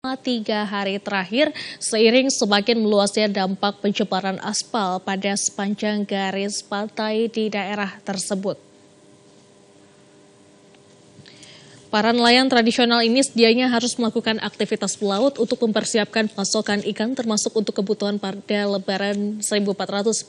3 hari terakhir seiring semakin meluasnya dampak pencemaran aspal pada sepanjang garis pantai di daerah tersebut. Para nelayan tradisional ini sedianya harus melakukan aktivitas melaut untuk mempersiapkan pasokan ikan termasuk untuk kebutuhan pada Lebaran 1444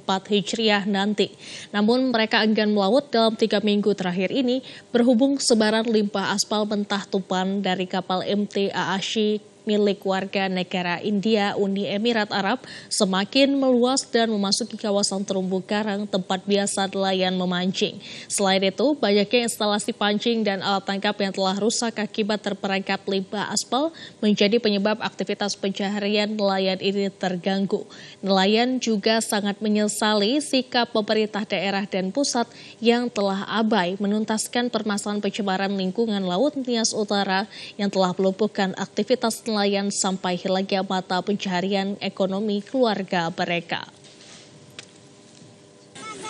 Hijriah nanti. Namun mereka enggan melaut dalam 3 minggu terakhir ini berhubung sebaran limbah aspal mentah tumpahan dari kapal MT Aashi milik warga negara India Uni Emirat Arab semakin meluas dan memasuki kawasan terumbu karang tempat biasa nelayan memancing. Selain itu, banyaknya instalasi pancing dan alat tangkap yang telah rusak akibat terperangkap limbah aspal menjadi penyebab aktivitas pencaharian nelayan ini terganggu. Nelayan juga sangat menyesali sikap pemerintah daerah dan pusat yang telah abai menuntaskan permasalahan pencemaran lingkungan Laut Nias Utara yang telah melumpuhkan aktivitas nelayan sampai hilangnya mata pencaharian ekonomi keluarga mereka.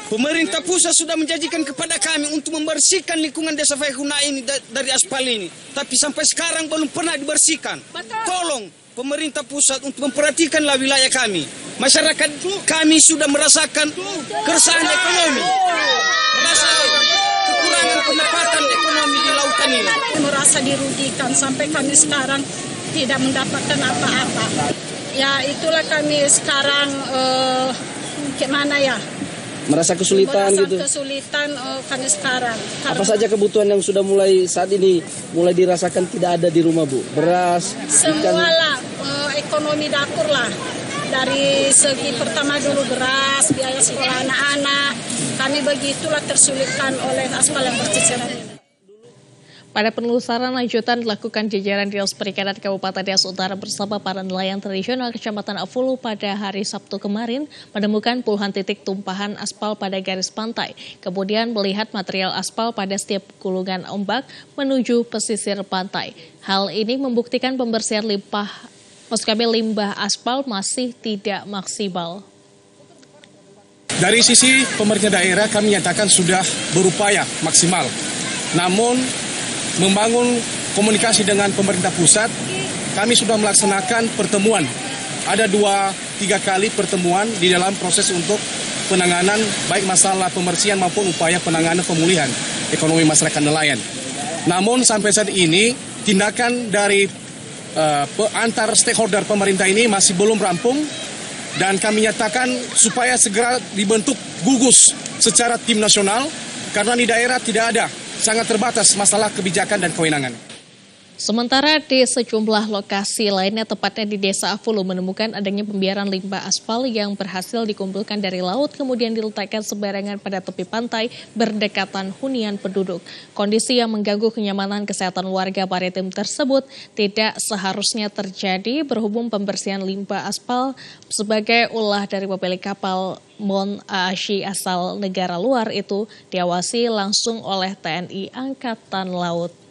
Pemerintah pusat sudah menjanjikan kepada kami untuk membersihkan lingkungan desa Faihuna ini dari aspal ini. Tapi sampai sekarang belum pernah dibersihkan. Tolong pemerintah pusat untuk memperhatikanlah wilayah kami. Masyarakat kami sudah merasakan keresahan ekonomi. Merasakan kekurangan pendapatan ekonomi di lautan ini. Merasa dirugikan sampai kami sekarang tidak mendapatkan apa-apa. Ya itulah kami sekarang gimana ya? Merasa kesulitan gitu. Kesulitan kami sekarang. Apa saja kebutuhan yang sudah mulai saat ini mulai dirasakan tidak ada di rumah, Bu? Beras, semua lah, ekonomi dapur lah. Dari segi pertama dulu beras, biaya sekolah anak-anak. Kami begitulah tersulitkan oleh aspal yang berceceran ini. Pada penelusuran lanjutan dilakukan jajaran Dinas Perikanan Kabupaten Nias Utara bersama para nelayan tradisional Kecamatan Afulu pada hari Sabtu kemarin menemukan puluhan titik tumpahan aspal pada garis pantai. Kemudian melihat material aspal pada setiap gulungan ombak menuju pesisir pantai. Hal ini membuktikan pembersihan limbah aspal masih tidak maksimal. Dari sisi pemerintah daerah kami nyatakan sudah berupaya maksimal. Namun membangun komunikasi dengan pemerintah pusat, kami sudah melaksanakan pertemuan. Ada 2-3 kali pertemuan di dalam proses untuk penanganan baik masalah pembersihan maupun upaya penanganan pemulihan ekonomi masyarakat nelayan. Namun sampai saat ini tindakan dari antar stakeholder pemerintah ini masih belum rampung dan kami nyatakan supaya segera dibentuk gugus secara tim nasional karena di daerah tidak ada. Sangat terbatas masalah kebijakan dan kewenangan. Sementara di sejumlah lokasi lainnya, tepatnya di Desa Afulu, menemukan adanya pembiaran limbah aspal yang berhasil dikumpulkan dari laut kemudian diletakkan sembarangan pada tepi pantai berdekatan hunian penduduk. Kondisi yang mengganggu kenyamanan kesehatan warga maritim tersebut tidak seharusnya terjadi berhubung pembersihan limbah aspal sebagai ulah dari pemilik kapal Mon Aashi asal negara luar itu diawasi langsung oleh TNI Angkatan Laut.